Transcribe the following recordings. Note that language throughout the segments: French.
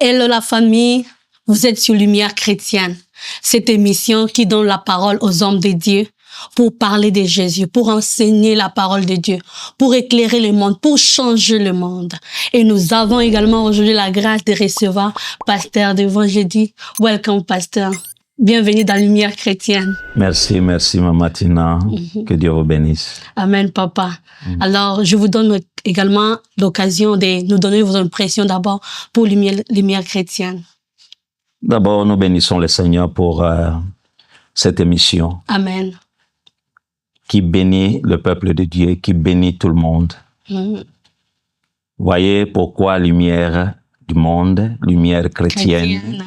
Hello la famille, vous êtes sur Lumière chrétienne. Cette émission qui donne la parole aux hommes de Dieu pour parler de Jésus, pour enseigner la parole de Dieu, pour éclairer le monde, pour changer le monde. Et nous avons également aujourd'hui la grâce de recevoir Pasteur Devon Jeudi. Welcome Pasteur. Bienvenue dans Lumière chrétienne. Merci Maman Tina. Que Dieu vous bénisse. Amen, Papa. Alors, je vous donne également l'occasion de nous donner vos impressions d'abord pour Lumière chrétienne. D'abord, nous bénissons le Seigneur pour cette émission. Amen. Qui bénit le peuple de Dieu, qui bénit tout le monde. Voyez pourquoi lumière du monde, lumière chrétienne.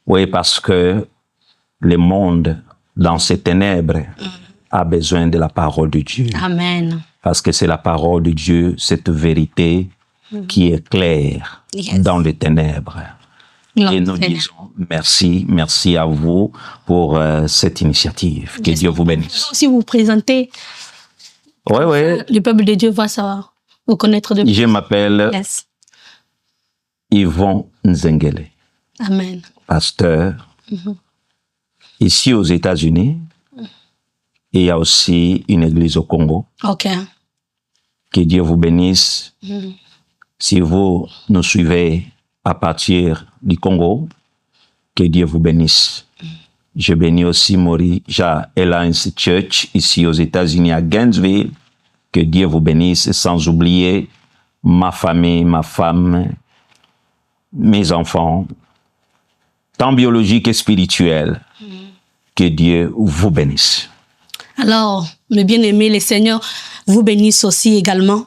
Oui, parce que le monde, dans ses ténèbres, a besoin de la parole de Dieu. Amen. Parce que c'est la parole de Dieu, cette vérité qui éclaire dans les ténèbres. Et nous disons merci à vous pour cette initiative. Que Dieu vous bénisse. Si vous vous présentez, le peuple de Dieu va savoir, vous connaître de plus. Je m'appelle Yvon Nzengele. Amen. Pasteur. Ici aux États-Unis, il y a aussi une église au Congo. Ok. Que Dieu vous bénisse. Si vous nous suivez à partir du Congo, que Dieu vous bénisse. Je bénis aussi Morija Alliance Church ici aux États-Unis à Gainesville. Que Dieu vous bénisse, sans oublier ma famille, ma femme, mes enfants, tant biologiques et spirituels. Que Dieu vous bénisse. Alors, mes bien-aimés, le Seigneur vous bénisse aussi également.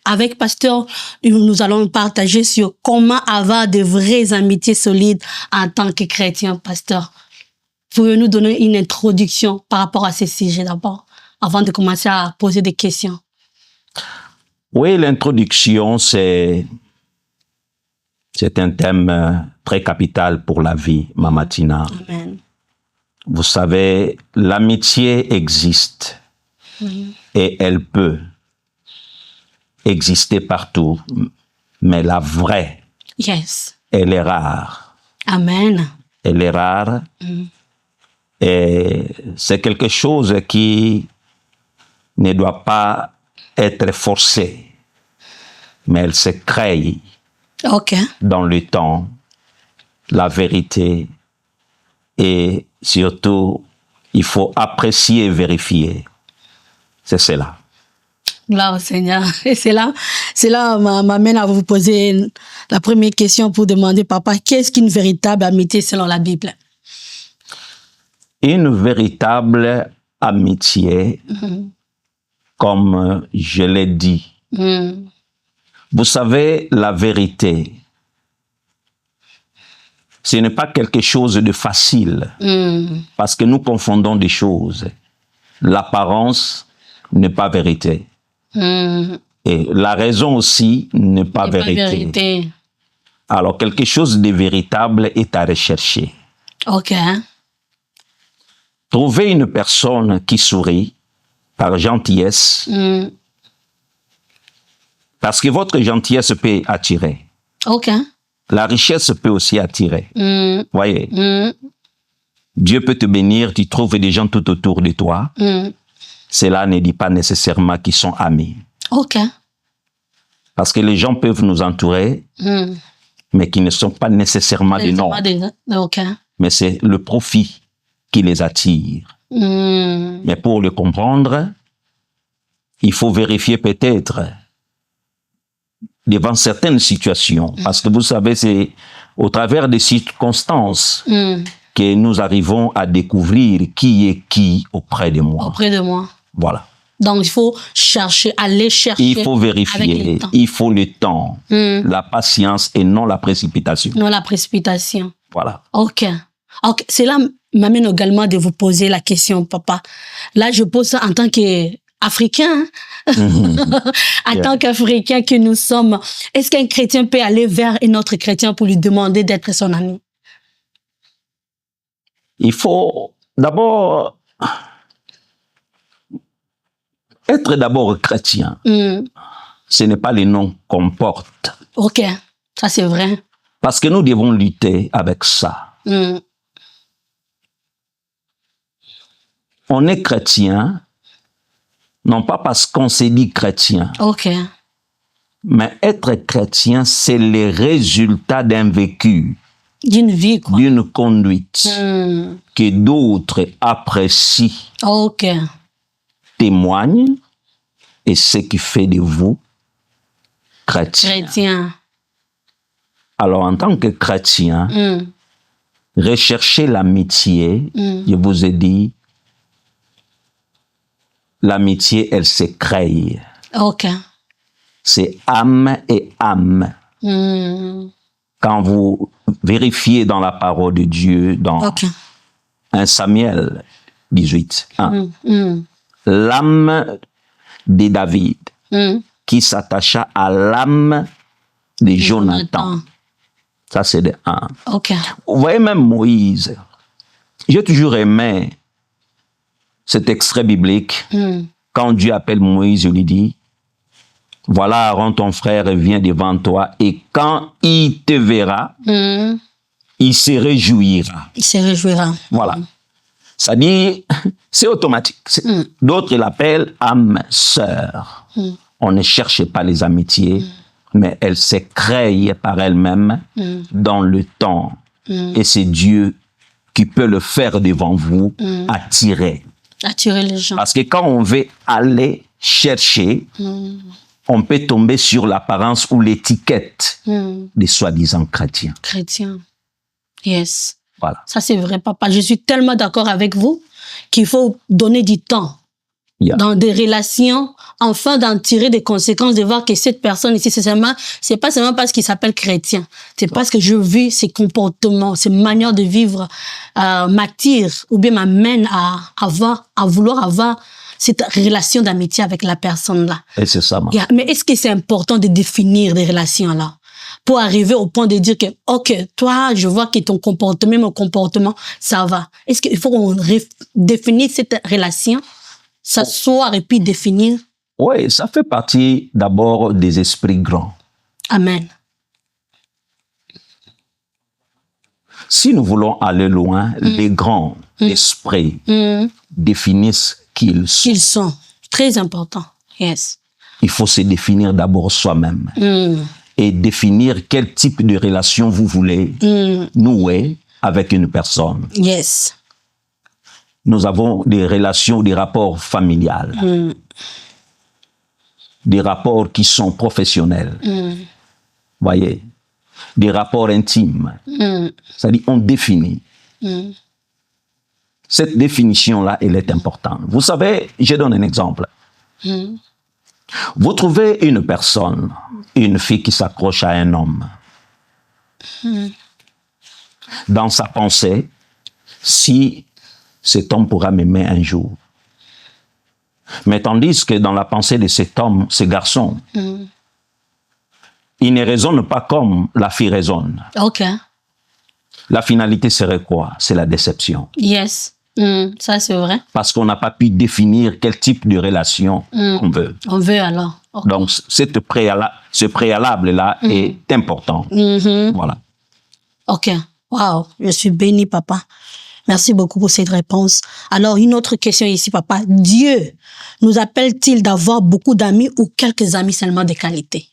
Avec Pasteur, nous allons partager sur comment avoir de vraies amitiés solides en tant que chrétien, Pasteur. Pouvez-vous nous donner une introduction par rapport à ce sujet d'abord, avant de commencer à poser des questions? Oui, l'introduction, c'est un thème très capital pour la vie, Maman Tina. Amen. Vous savez, l'amitié existe et elle peut exister partout, mais la vraie, elle est rare. Amen. Elle est rare et c'est quelque chose qui ne doit pas être forcé, mais elle se crée dans le temps, la vérité. Et surtout, il faut apprécier et vérifier. C'est cela. Gloire au Seigneur. Et cela m'amène à vous poser la première question pour demander, Papa, qu'est-ce qu'une véritable amitié selon la Bible? Une véritable amitié, comme je l'ai dit. Vous savez, la vérité, ce n'est pas quelque chose de facile, parce que nous confondons des choses. L'apparence n'est pas vérité. Et la raison aussi n'est pas vérité. Alors, quelque chose de véritable est à rechercher. Ok. Trouver une personne qui sourit par gentillesse, parce que votre gentillesse peut attirer. Ok. La richesse peut aussi attirer. Voyez, Dieu peut te bénir, tu trouves des gens tout autour de toi. Cela ne dit pas nécessairement qu'ils sont amis. Ok. Parce que les gens peuvent nous entourer, mais qui ne sont pas nécessairement des noms. Mais c'est le profit qui les attire. Mais pour le comprendre, il faut vérifier peut-être devant certaines situations. Parce que vous savez, c'est au travers des circonstances que nous arrivons à découvrir qui est qui auprès de moi. Auprès de moi. Voilà. Donc, il faut aller chercher. Il faut vérifier. Il faut le temps, la patience et non la précipitation. Non la précipitation. Voilà. Ok. Cela m'amène également de vous poser la question, Papa. Là, je pose ça en tant qu'Africain. En tant qu'Africain que nous sommes, est-ce qu'un chrétien peut aller vers un autre chrétien pour lui demander d'être son ami? Il faut d'abord être chrétien. Ce n'est pas les noms qu'on porte. Ok, ça c'est vrai. Parce que nous devons lutter avec ça. On est chrétien, non pas parce qu'on s'est dit chrétien. OK. Mais être chrétien, c'est le résultat d'un vécu, D'une vie, quoi. d'une conduite que d'autres apprécient, OK. témoignent, et ce qui fait de vous chrétien. Chrétien. Alors, en tant que chrétien, recherchez l'amitié. Je vous ai dit, l'amitié, elle se crée. OK. C'est âme et âme. Quand vous vérifiez dans la parole de Dieu, dans OK. 1 Samuel 18, 1, l'âme de David qui s'attacha à l'âme de Jonathan. Ça, c'est de 1. OK. Vous voyez, même Moïse, j'ai toujours aimé cet extrait biblique. Quand Dieu appelle Moïse, il lui dit, voilà, Aaron, ton frère, vient devant toi, et quand il te verra, il se réjouira. Il se réjouira. Voilà. Ça dit, c'est automatique. D'autres l'appellent âme sœur. On ne cherche pas les amitiés, mais elles se créent par elles-mêmes dans le temps. Et c'est Dieu qui peut le faire devant vous, attirer. Attirer les gens. Parce que quand on veut aller chercher, on peut tomber sur l'apparence ou l'étiquette des soi-disant chrétiens. Chrétien. Yes. Voilà. Ça, c'est vrai, papa. Je suis tellement d'accord avec vous qu'il faut donner du temps dans des relations, enfin d'en tirer des conséquences, de voir que cette personne ici, c'est pas seulement parce qu'il s'appelle chrétien. C'est parce que je vis ses comportements, ses manières de vivre m'attirent ou bien m'amènent à vouloir avoir cette relation d'amitié avec la personne là. Et c'est ça, Mais est-ce que c'est important de définir des relations là? Pour arriver au point de dire que, OK, toi, je vois que ton comportement, mon comportement, ça va. Est-ce qu'il faut qu'on définisse cette relation, s'asseoir et puis définir? Oui, ça fait partie d'abord des esprits grands. Amen. Si nous voulons aller loin, les grands esprits définissent qui ils sont. Qu'ils sont. Très important. Yes. Il faut se définir d'abord soi-même. Et définir quel type de relation vous voulez nouer avec une personne. Yes. Nous avons des relations, des rapports familiales, des rapports qui sont professionnels, voyez, des rapports intimes. C'est-à-dire, on définit. Cette définition-là, elle est importante. Vous savez, je donne un exemple. Vous trouvez une personne, une fille qui s'accroche à un homme. Dans sa pensée, si cet homme pourra m'aimer un jour. Mais tandis que dans la pensée de cet homme, ce garçon, il ne raisonne pas comme la fille raisonne. OK. La finalité serait quoi? C'est la déception. Yes. Ça, c'est vrai. Parce qu'on n'a pas pu définir quel type de relation on veut. On veut alors. Okay. Donc, ce préalable-là est important. Voilà. OK. Wow. Je suis béni, papa. Merci beaucoup pour cette réponse. Alors, une autre question ici, papa. Dieu nous appelle-t-il d'avoir beaucoup d'amis ou quelques amis seulement de qualité?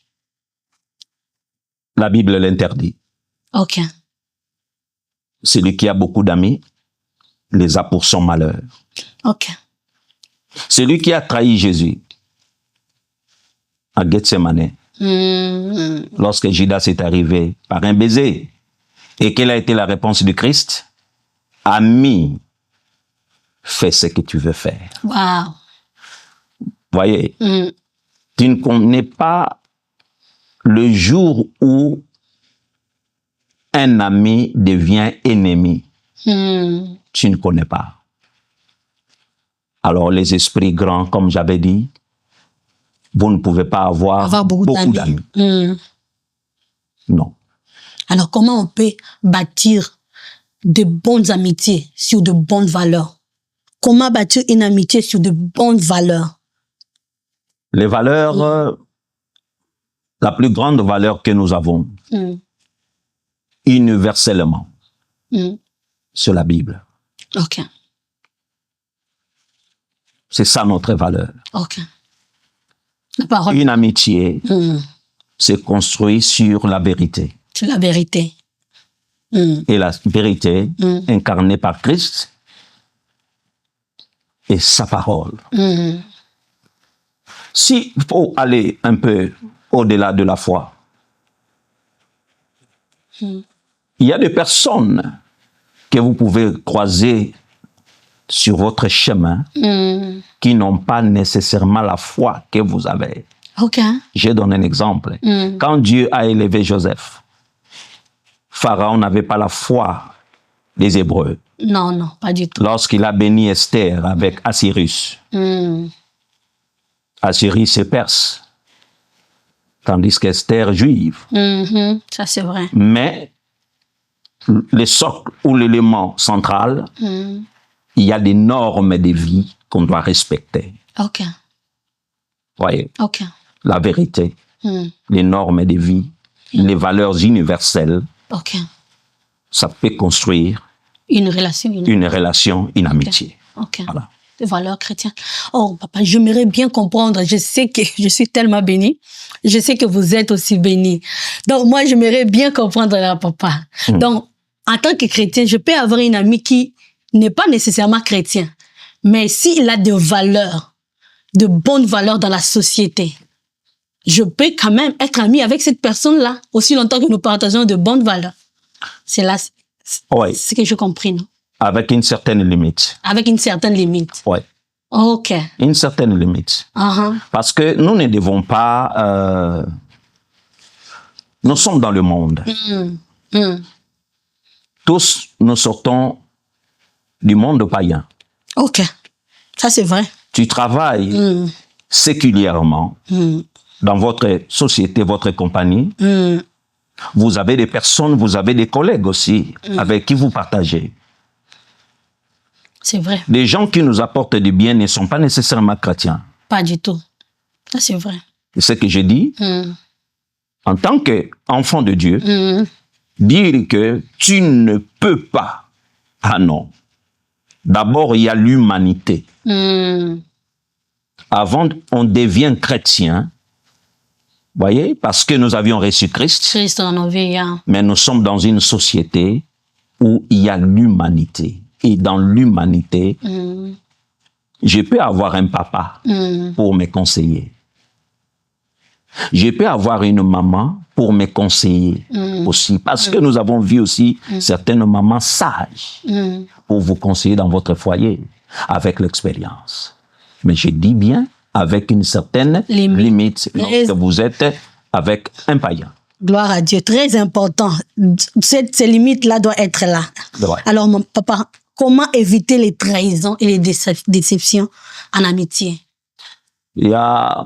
La Bible l'interdit. OK. Celui qui a beaucoup d'amis les a pour son malheur. OK. Celui qui a trahi Jésus à Gethsemane, lorsque Judas est arrivé par un baiser, et quelle a été la réponse du Christ? Ami, fais ce que tu veux faire. Wow. Voyez, tu ne connais pas le jour où un ami devient ennemi. Tu ne connais pas. Alors, les esprits grands, comme j'avais dit, vous ne pouvez pas avoir beaucoup d'amis. Non. Alors, comment on peut bâtir de bonnes amitiés sur de bonnes valeurs? Comment bâtir une amitié sur de bonnes valeurs? Les valeurs, la plus grande valeur que nous avons, universellement sur la Bible. OK. C'est ça notre valeur. OK. La parole. Une amitié se construit sur la vérité. C'est la vérité. Et la vérité incarnée par Christ et sa parole. S'il faut aller un peu au-delà de la foi, il y a des personnes que vous pouvez croiser sur votre chemin qui n'ont pas nécessairement la foi que vous avez. OK. Je donne un exemple. Quand Dieu a élevé Joseph, Pharaon n'avait pas la foi des Hébreux. Non, non, pas du tout. Lorsqu'il a béni Esther avec Assyrus, Assyrus c'est perse, tandis qu'Esther juive. Ça, c'est vrai. Mais le socle ou l'élément central, il y a des normes de vie qu'on doit respecter. OK. Voyez, OK. la vérité, les normes de vie, les valeurs universelles, OK. ça peut construire Une relation. une relation, une amitié. OK. Voilà. Des valeurs chrétiennes. Oh, papa, j'aimerais bien comprendre. Je sais que je suis tellement bénie. Je sais que vous êtes aussi béni. Donc, moi, j'aimerais bien comprendre là, papa. Donc, en tant que chrétien, je peux avoir une amie qui n'est pas nécessairement chrétien. Mais s'il a des valeurs, de bonnes valeurs dans la société, je peux quand même être ami avec cette personne-là, aussi longtemps que nous partageons de bonnes valeurs. C'est là, Oui, ce que je comprends, non? avec une certaine limite. Avec une certaine limite. Oui, OK. une certaine limite. Uh-huh. Parce que nous ne devons pas... nous sommes dans le monde. Tous, nous sortons du monde païen. OK. Ça, c'est vrai. Tu travailles séculièrement dans votre société, votre compagnie. Vous avez des personnes, vous avez des collègues aussi avec qui vous partagez. C'est vrai. Les gens qui nous apportent du bien ne sont pas nécessairement chrétiens. Pas du tout. Ça, c'est vrai. C'est ce que je dis. En tant qu'enfant de Dieu, dire que tu ne peux pas. Ah non. D'abord, il y a l'humanité. Avant, on devient chrétien. Voyez, parce que nous avions reçu Christ. Christ en nos vies, hein. Mais nous sommes dans une société où il y a l'humanité. Et dans l'humanité, je peux avoir un papa pour me conseiller. Je peux avoir une maman pour me conseiller aussi. Parce que nous avons vu aussi certaines mamans sages pour vous conseiller dans votre foyer avec l'expérience. Mais je dis bien avec une certaine limite lorsque vous êtes avec un païen. Gloire à Dieu, très important. Ces limites-là doivent être là. Ouais. Alors, mon papa, comment éviter les trahisons et les déceptions en amitié? Il y a...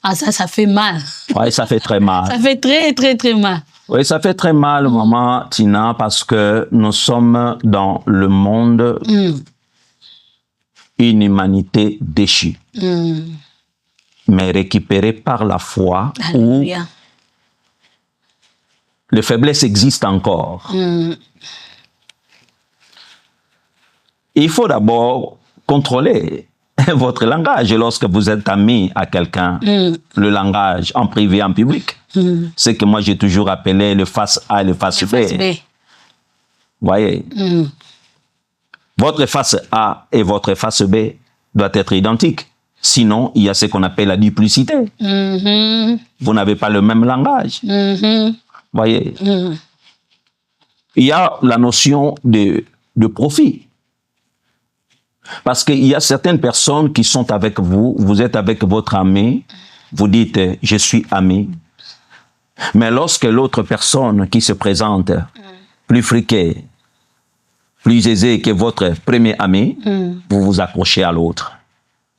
Ah, ça fait mal. Oui, ça fait très mal. Ça fait très, très, très mal. Oui, ça fait très mal, maman Tina, parce que nous sommes dans le monde, une humanité déchue, mais récupérée par la foi, Alléluia. où les faiblesses existent encore. Il faut d'abord contrôler votre langage lorsque vous êtes ami à quelqu'un, le langage en privé, en public. C'est que moi j'ai toujours appelé le face A et le face B. Voyez, votre face A et votre face B doivent être identiques. Sinon, il y a ce qu'on appelle la duplicité. Vous n'avez pas le même langage. Voyez, il y a la notion de profit. Parce qu'il y a certaines personnes qui sont avec vous, vous êtes avec votre ami, vous dites « je suis ami ». Mais lorsque l'autre personne qui se présente plus friquée, plus aisée que votre premier ami, vous vous accrochez à l'autre.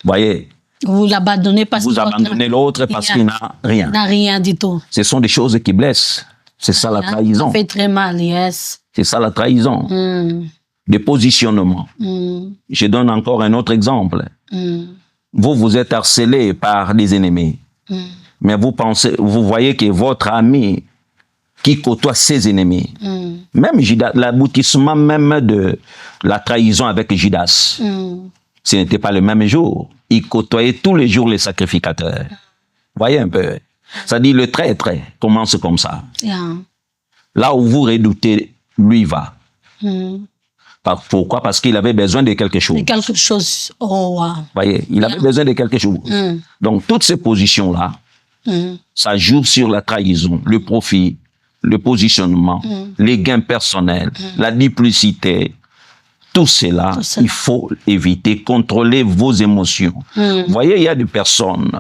Voyez, vous l'abandonnez parce vous abandonnez l'autre parce qu'il n'a rien. Il n'a rien du tout. Ce sont des choses qui blessent. C'est ça la trahison. Ça fait très mal, yes. C'est ça la trahison. De positionnement. Je donne encore un autre exemple. Vous êtes harcelé par des ennemis. Mais vous voyez que votre ami qui côtoie ses ennemis. Même Judas, l'aboutissement même de la trahison avec Judas, ce n'était pas le même jour. Il côtoyait tous les jours les sacrificateurs. Voyez un peu. Ça dit le traître commence comme ça. Là où vous redoutez, lui va. Pourquoi? Parce qu'il avait besoin de quelque chose. De quelque chose. Oh, wow. Voyez, il avait besoin de quelque chose. Donc, toutes ces positions-là, ça joue sur la trahison, le profit, le positionnement, les gains personnels, la duplicité. Tout cela, il faut éviter, contrôler vos émotions. Vous voyez, il y a des personnes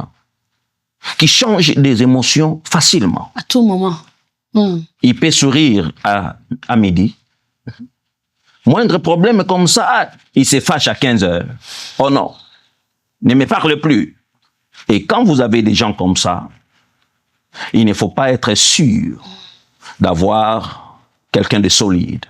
qui changent des émotions facilement. À tout moment. Il peut sourire à midi. Moindre problème comme ça, il se fâche à 15 heures. Oh non, ne me parle plus. Et quand vous avez des gens comme ça, il ne faut pas être sûr d'avoir quelqu'un de solide.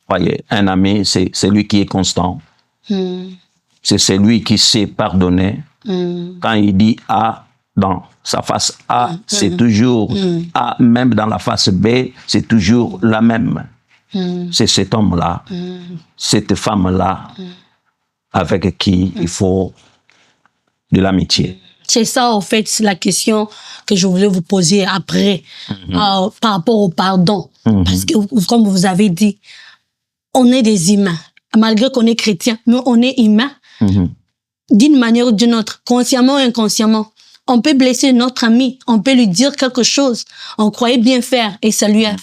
Voyez, un ami, c'est celui qui est constant. C'est celui qui sait pardonner. Quand il dit A dans sa face A, c'est toujours A, même dans la face B, c'est toujours la même. C'est cet homme-là, cette femme-là, avec qui il faut de l'amitié. C'est ça, en fait, c'est la question que je voulais vous poser après, par rapport au pardon. Parce que, comme vous avez dit, on est des humains. Malgré qu'on est chrétien, mais on est humain. D'une manière ou d'une autre, consciemment ou inconsciemment. On peut blesser notre ami, on peut lui dire quelque chose. On croyait bien faire et ça lui a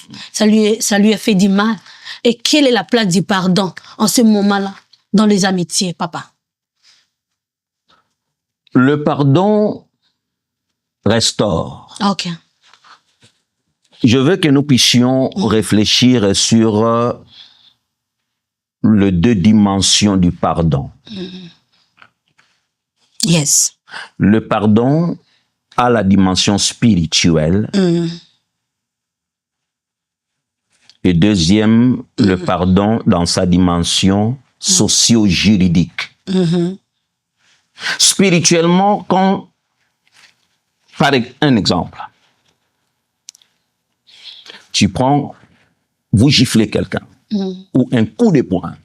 fait du mal. Et quelle est la place du pardon en ce moment-là, dans les amitiés, papa? Le pardon restaure. Ok. Je veux que nous puissions réfléchir sur les deux dimensions du pardon. Yes. Le pardon a la dimension spirituelle. Et deuxième, le pardon dans sa dimension socio-juridique. Spirituellement, par un exemple, tu prends, vous giflez quelqu'un, ou un coup de poing.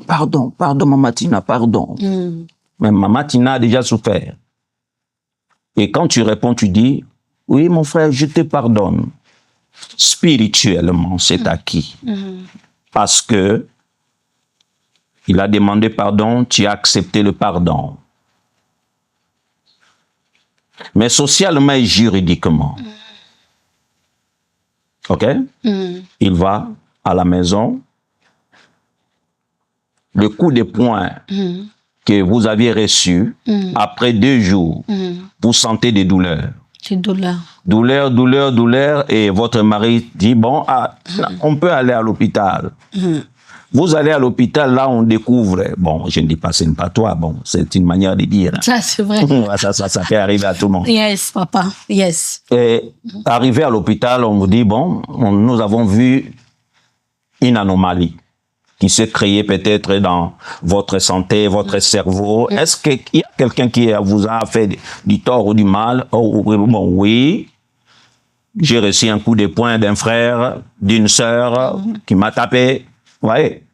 Pardon, Maman Tina, pardon. Mais Maman Tina a déjà souffert. Et quand tu réponds, tu dis, oui, mon frère, je te pardonne. Spirituellement, c'est acquis. Parce que il a demandé pardon, tu as accepté le pardon. Mais socialement et juridiquement, ok? Il va à la maison, le coup de poing que vous aviez reçu, après 2 jours, vous sentez des douleurs. Des douleurs. Douleur, et votre mari dit, bon, on peut aller à l'hôpital. Vous allez à l'hôpital, là, on découvre, bon, je ne dis pas c'est une patois, bon, c'est une manière de dire. Ça, c'est vrai. ça fait arriver à tout le monde. Yes, papa, yes. Et arrivé à l'hôpital, on vous dit, bon, nous avons vu une anomalie qui s'est créée peut-être dans votre santé, votre cerveau. Est-ce qu'il y a quelqu'un qui vous a fait du tort ou du mal? Oh, bon, oui. J'ai reçu un coup de poing d'un frère, d'une sœur qui m'a tapé. Vous voyez?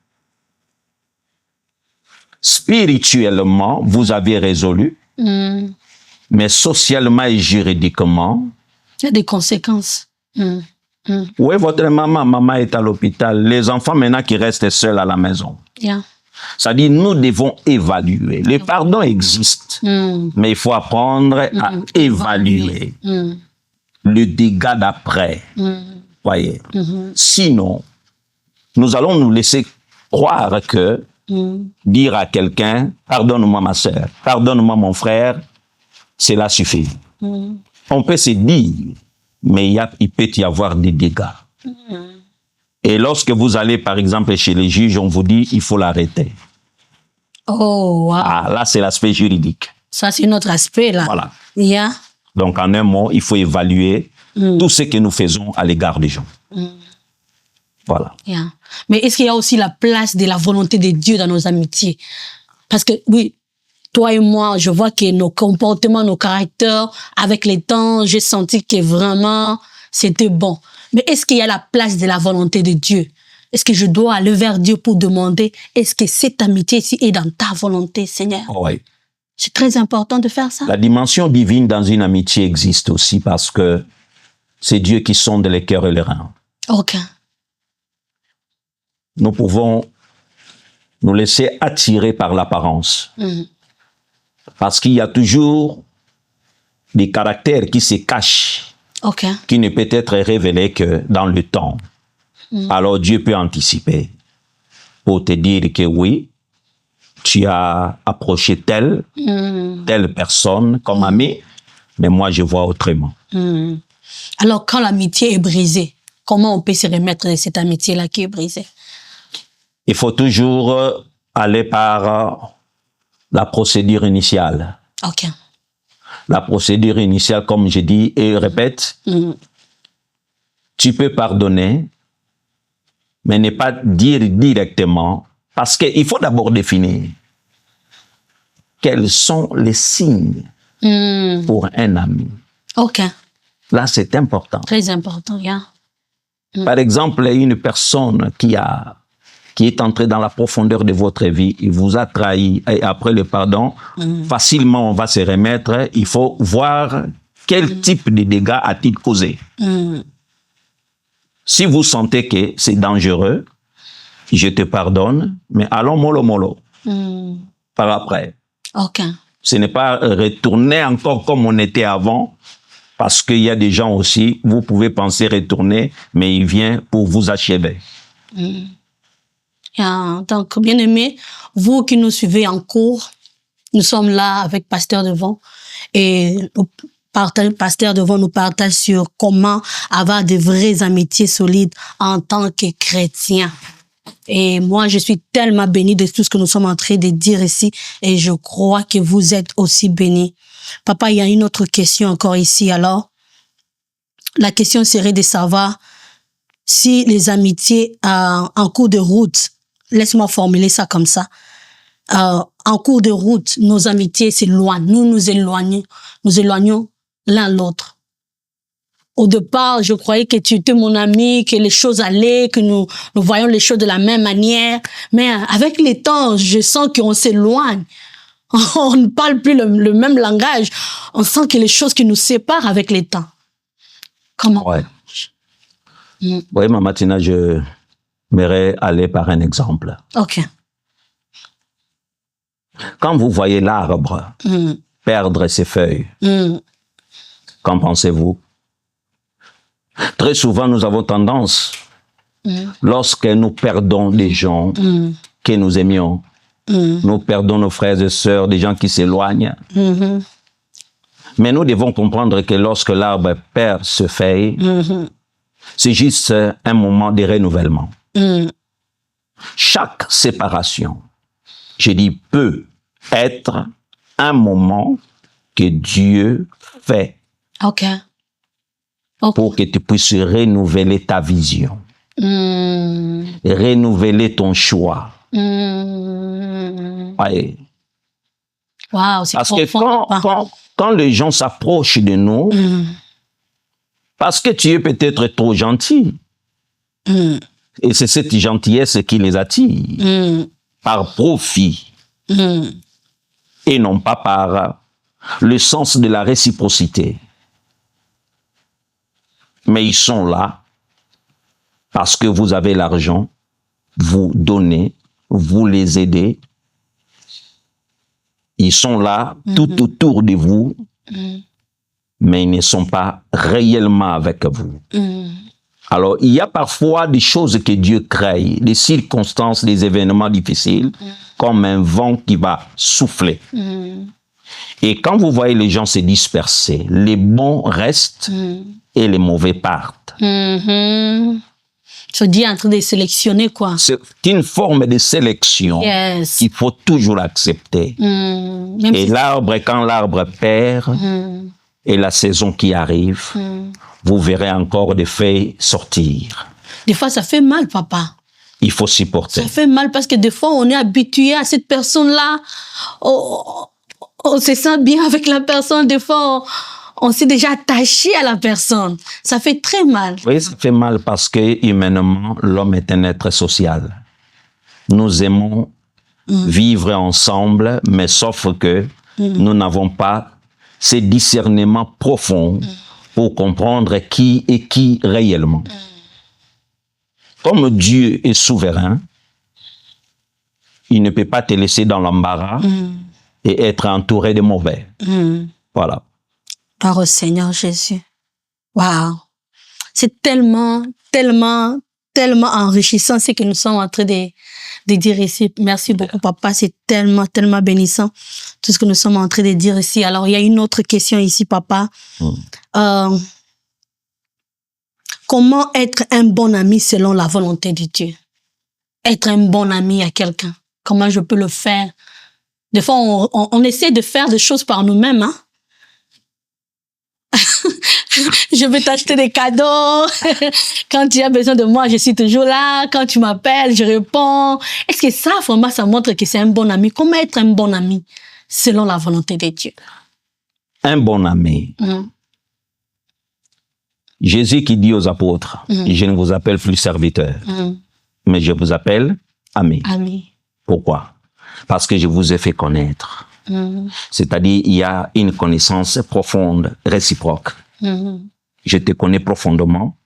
Spirituellement, vous avez résolu, mais socialement et juridiquement, il y a des conséquences. Oui, votre maman est à l'hôpital. Les enfants maintenant qui restent seuls à la maison. C'est-à-dire, nous devons évaluer. Le pardon existe, mais il faut apprendre à évaluer le dégât d'après. Voyez. Sinon, nous allons nous laisser croire que dire à quelqu'un, pardonne-moi ma sœur, pardonne-moi mon frère, cela suffit. On peut se dire, mais il peut y avoir des dégâts. Et lorsque vous allez, par exemple, chez les juges, on vous dit, il faut l'arrêter. Oh, wow. Ah, là, c'est l'aspect juridique. Ça, c'est notre aspect, là. Voilà. Yeah. Donc, en un mot, il faut évaluer tout ce que nous faisons à l'égard des gens. Voilà. Yeah. Mais est-ce qu'il y a aussi la place de la volonté de Dieu dans nos amitiés? Parce que, oui, toi et moi, je vois que nos comportements, nos caractères, avec les temps, j'ai senti que vraiment, c'était bon. Mais est-ce qu'il y a la place de la volonté de Dieu? Est-ce que je dois aller vers Dieu pour demander, est-ce que cette amitié ici est dans ta volonté, Seigneur? Oui. C'est très important de faire ça. La dimension divine dans une amitié existe aussi parce que c'est Dieu qui sonde les cœurs et les reins. OK. Nous pouvons nous laisser attirer par l'apparence. Parce qu'il y a toujours des caractères qui se cachent, OK. qui ne peut être révélés que dans le temps. Alors Dieu peut anticiper pour te dire que oui, tu as approché telle personne comme amie, mais moi je vois autrement. Alors quand l'amitié est brisée, comment on peut se remettre de cette amitié-là qui est brisée? Il faut toujours aller par la procédure initiale. OK. La procédure initiale, comme je dis et répète, tu peux pardonner, mais ne pas dire directement, parce qu'il faut d'abord définir quels sont les signes pour un ami. OK. Là, c'est important. Très important, yeah. Par exemple, une personne qui est entrée dans la profondeur de votre vie, il vous a trahi, et après le pardon, facilement on va se remettre. Il faut voir quel type de dégâts a-t-il causé. Si vous sentez que c'est dangereux, je te pardonne, mais allons mollo par après. OK. Ce n'est pas retourner encore comme on était avant, parce qu'il y a des gens aussi, vous pouvez penser retourner, mais il vient pour vous achever. Donc, bien-aimés, vous qui nous suivez en cours, nous sommes là avec Pasteur Devon et Pasteur Devon nous partage sur comment avoir de vraies amitiés solides en tant que chrétien. Et moi, je suis tellement bénie de tout ce que nous sommes en train de dire ici et je crois que vous êtes aussi bénis. Papa, il y a une autre question encore ici. Alors, la question serait de savoir si les amitiés en cours de route, laisse-moi formuler ça comme ça, en cours de route, nos amitiés s'éloignent, nous éloignons l'un l'autre. Au départ, je croyais que tu étais mon ami, que les choses allaient, que nous voyons les choses de la même manière. Mais avec le temps, je sens qu'on s'éloigne. On ne parle plus le même langage. On sent que les choses qui nous séparent avec le temps. Comment? Ouais. Oui, Maman Tina, je m'aimerais aller par un exemple. OK. Quand vous voyez l'arbre perdre ses feuilles, qu'en pensez-vous? Très souvent, nous avons tendance, lorsque nous perdons des gens que nous aimions, nous perdons nos frères et sœurs, des gens qui s'éloignent. Mais nous devons comprendre que lorsque l'arbre perd ses feuilles, c'est juste un moment de renouvellement. Chaque séparation, je dis, peut être un moment que Dieu fait OK. pour que tu puisses renouveler ta vision, renouveler ton choix. Ouais. Wow, c'est Parce profond. que quand les gens s'approchent de nous, parce que tu es peut-être trop gentil, et c'est cette gentillesse qui les attire, par profit, et non pas par le sens de la réciprocité. Mais ils sont là parce que vous avez l'argent, vous donnez, vous les aidez. Ils sont là tout autour de vous, mais ils ne sont pas réellement avec vous. Alors, il y a parfois des choses que Dieu crée, des circonstances, des événements difficiles, comme un vent qui va souffler. Et quand vous voyez les gens se disperser, les bons restent et les mauvais partent. Tu dis en train de sélectionner quoi? C'est une forme de sélection qu'il faut toujours accepter. Et l'arbre, quand l'arbre perd, et la saison qui arrive, vous verrez encore des feuilles sortir. Des fois, ça fait mal, papa. Il faut supporter. Ça fait mal parce que des fois, on est habitué à cette personne-là. on se sent bien avec la personne. Des fois, on s'est déjà attaché à la personne. Ça fait très mal. Oui, ça fait mal parce que humainement, l'homme est un être social. Nous aimons vivre ensemble, mais sauf que nous n'avons pas ces discernements profonds pour comprendre qui est qui réellement. Comme Dieu est souverain, il ne peut pas te laisser dans l'embarras et être entouré de mauvais. Voilà. Par au Seigneur Jésus. Waouh. C'est tellement, tellement, tellement enrichissant ce que nous sommes en train de dire ici. Merci beaucoup, papa. C'est tellement, tellement bénissant tout ce que nous sommes en train de dire ici. Alors, il y a une autre question ici, papa. Comment être un bon ami selon la volonté de Dieu? Être un bon ami à quelqu'un. Comment je peux le faire? Des fois, on essaie de faire des choses par nous-mêmes, hein? Je vais t'acheter des cadeaux. Quand tu as besoin de moi, je suis toujours là. Quand tu m'appelles, je réponds. Est-ce que ça, vraiment, ça montre que c'est un bon ami? Comment être un bon ami selon la volonté de Dieu? Un bon ami. Jésus qui dit aux apôtres, je ne vous appelle plus serviteurs, mais je vous appelle amis. Ami. Pourquoi? Parce que je vous ai fait connaître. C'est-à-dire, il y a une connaissance profonde, réciproque. Je te connais profondément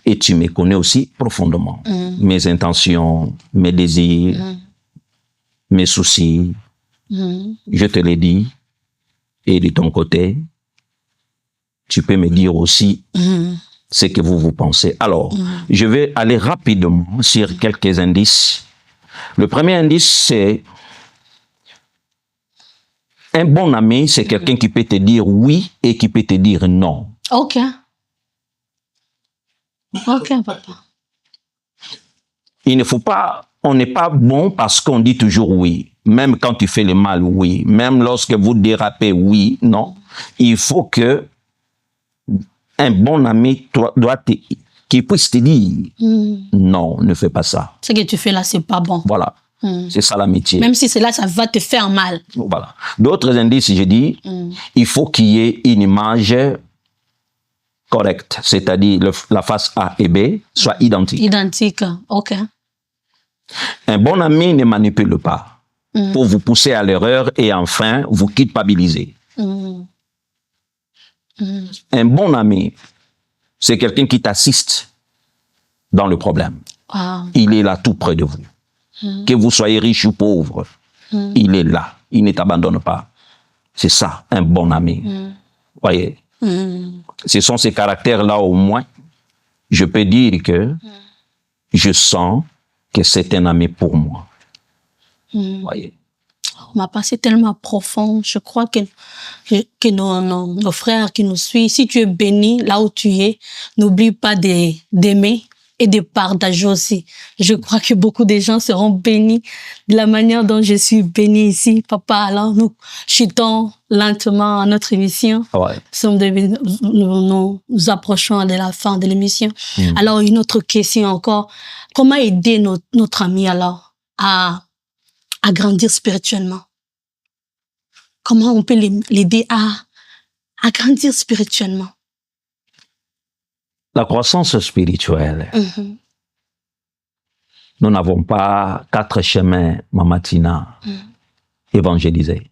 et tu me connais aussi profondément. Mes intentions, mes désirs, mes soucis, je te les dis. Et de ton côté, tu peux me dire aussi ce que vous pensez. Alors, je vais aller rapidement sur quelques indices. Le premier indice, c'est un bon ami, c'est quelqu'un qui peut te dire oui et qui peut te dire non. Ok. Ok, papa. Il ne faut pas, on n'est pas bon parce qu'on dit toujours oui. Même quand tu fais le mal, oui. Même lorsque vous dérapez, oui, non. Il faut que un bon ami qui puisse te dire non, ne fais pas ça. Ce que tu fais là, c'est pas bon. Voilà. C'est ça l'amitié. Même si cela, ça va te faire mal. Voilà. D'autres indices, je dis, il faut qu'il y ait une image correcte, c'est-à-dire la face A et B soit identique. Identique, ok. Un bon ami ne manipule pas pour vous pousser à l'erreur et enfin vous culpabiliser. Un bon ami, c'est quelqu'un qui t'assiste dans le problème. Wow. Il est là tout près de vous. Que vous soyez riche ou pauvre, il est là. Il ne t'abandonne pas. C'est ça, un bon ami. Voyez, ce sont ces caractères-là au moins. Je peux dire que je sens que c'est un ami pour moi. Voyez. Ma pensée est tellement profonde. Je crois que nos frères qui nous suivent, si tu es béni là où tu es, n'oublie pas d'aimer et de partager aussi. Je crois que beaucoup de gens seront bénis de la manière dont je suis béni ici. Papa, alors nous chutons lentement à notre émission. Ouais. Nous approchons de la fin de l'émission. Alors, une autre question encore. Comment aider notre ami alors à grandir spirituellement? Comment on peut l'aider à grandir spirituellement? La croissance spirituelle. Nous n'avons pas 4 chemins, Mama Tina. Évangéliser.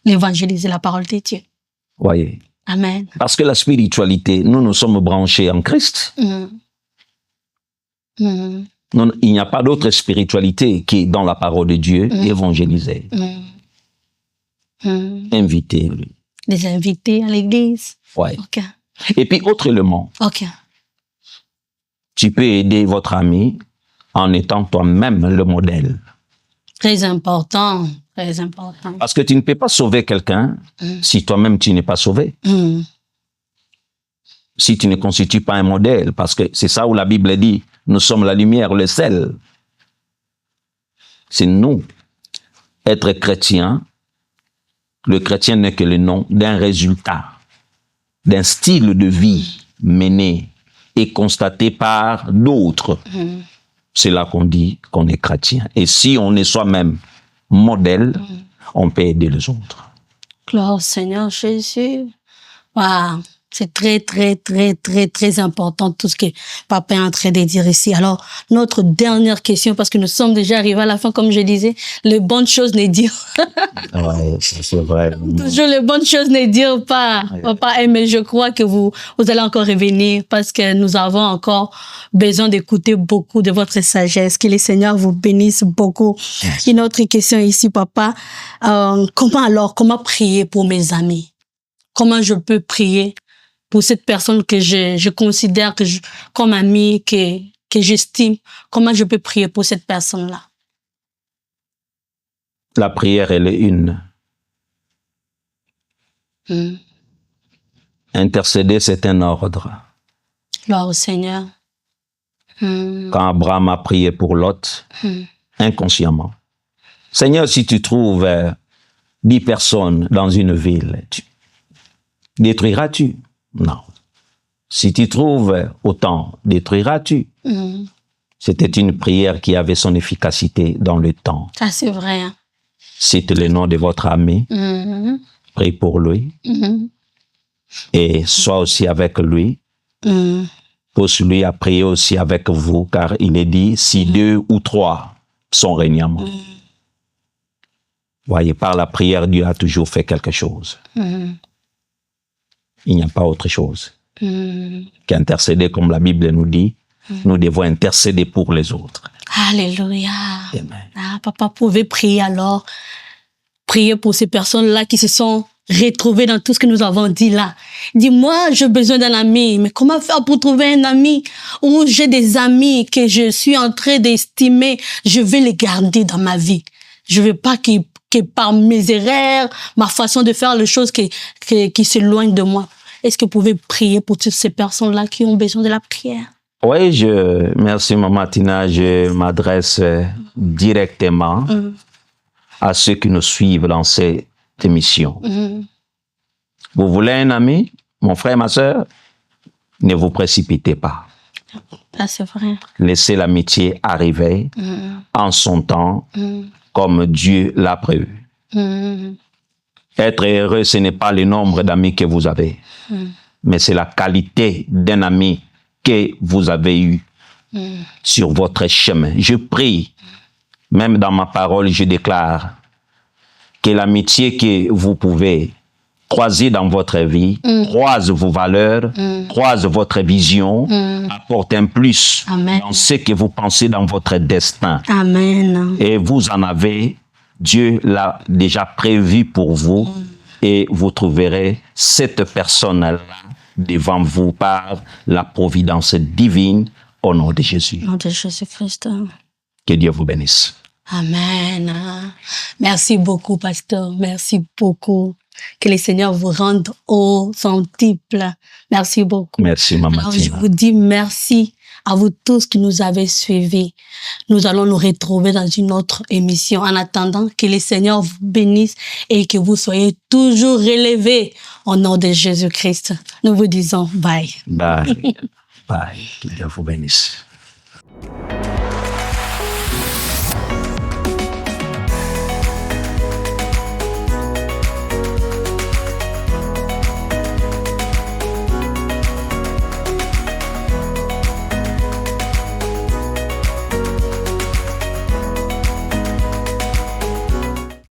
L'évangéliser, la parole de Dieu. Voyez. Amen. Parce que la spiritualité, nous sommes branchés en Christ. Il n'y a pas d'autre spiritualité qui est dans la parole de Dieu, évangéliser. Inviter. Les inviter à l'église. Ouais. Ok. Et puis, autrement, Ok. tu peux aider votre ami en étant toi-même le modèle. Très important. Très important. Parce que tu ne peux pas sauver quelqu'un si toi-même tu n'es pas sauvé. Si tu ne constitues pas un modèle, parce que c'est ça où la Bible dit, nous sommes la lumière, le sel. C'est nous. Être chrétien, le chrétien n'est que le nom d'un résultat, d'un style de vie mené et constaté par d'autres. C'est là qu'on dit qu'on est chrétien. Et si on est soi-même modèle, on peut aider les autres. Gloire au Seigneur Jésus. Wow. C'est très, très, très, très, très important tout ce que Papa est en train de dire ici. Alors, notre dernière question, parce que nous sommes déjà arrivés à la fin, comme je disais, les bonnes choses ne dirent. Ouais, c'est vrai. Toujours les bonnes choses ne dirent pas. Ouais. Papa, mais je crois que vous allez encore revenir parce que nous avons encore besoin d'écouter beaucoup de votre sagesse. Que le Seigneur vous bénisse beaucoup. Merci. Une autre question ici, Papa. Comment prier pour mes amis? Comment je peux prier pour cette personne que je considère comme amie, que j'estime? Comment je peux prier pour cette personne-là? La prière, elle est une. Intercéder, c'est un ordre. Gloire au Seigneur. Quand Abraham a prié pour Lot, inconsciemment, Seigneur, si tu trouves 10 personnes dans une ville, détruiras-tu? Non. Si tu trouves autant, détruiras-tu? C'était une prière qui avait son efficacité dans le temps. Ça, c'est vrai. Hein? Cite le nom de votre ami, prie pour lui, et sois aussi avec lui. Pousse-lui à prier aussi avec vous, car il est dit, si 2 ou 3 sont réunis en moi. Voyez, par la prière, Dieu a toujours fait quelque chose. Il n'y a pas autre chose qu'intercéder, comme la Bible nous dit. Nous devons intercéder pour les autres. Alléluia. Amen. Ah, Papa pouvait prier alors. Prier pour ces personnes-là qui se sont retrouvées dans tout ce que nous avons dit là. Dis-moi, j'ai besoin d'un ami. Mais comment faire pour trouver un ami? Ou j'ai des amis que je suis en train d'estimer. Je vais les garder dans ma vie. Je veux pas que par mes erreurs, ma façon de faire les choses qui s'éloignent de moi. Est-ce que vous pouvez prier pour toutes ces personnes-là qui ont besoin de la prière? Oui, merci Maman Tina, je m'adresse directement à ceux qui nous suivent dans cette émission. Vous voulez un ami, mon frère, ma sœur? Ne vous précipitez pas. Ça, c'est vrai. Laissez l'amitié arriver en son temps, comme Dieu l'a prévu. Être heureux, ce n'est pas le nombre d'amis que vous avez, mais c'est la qualité d'un ami que vous avez eu sur votre chemin. Je prie, même dans ma parole, je déclare que l'amitié que vous pouvez croiser dans votre vie, croise vos valeurs, croise votre vision, apporte un plus Amen. dans ce que vous pensez dans votre destin. Amen. Et vous en avez, Dieu l'a déjà prévu pour vous, et vous trouverez cette personne-là devant vous par la providence divine au nom de Jésus. Au nom de Jésus-Christ. Que Dieu vous bénisse. Amen. Merci beaucoup, pasteur. Merci beaucoup. Que le Seigneur vous rende au centuple. Merci beaucoup. Merci, Maman Alors, Tina. je vous dis merci à vous tous qui nous avez suivis. Nous allons nous retrouver dans une autre émission. En attendant, que le Seigneur vous bénisse et que vous soyez toujours relevés au nom de Jésus-Christ. Nous vous disons bye. Bye. Bye. Que Dieu vous bénisse.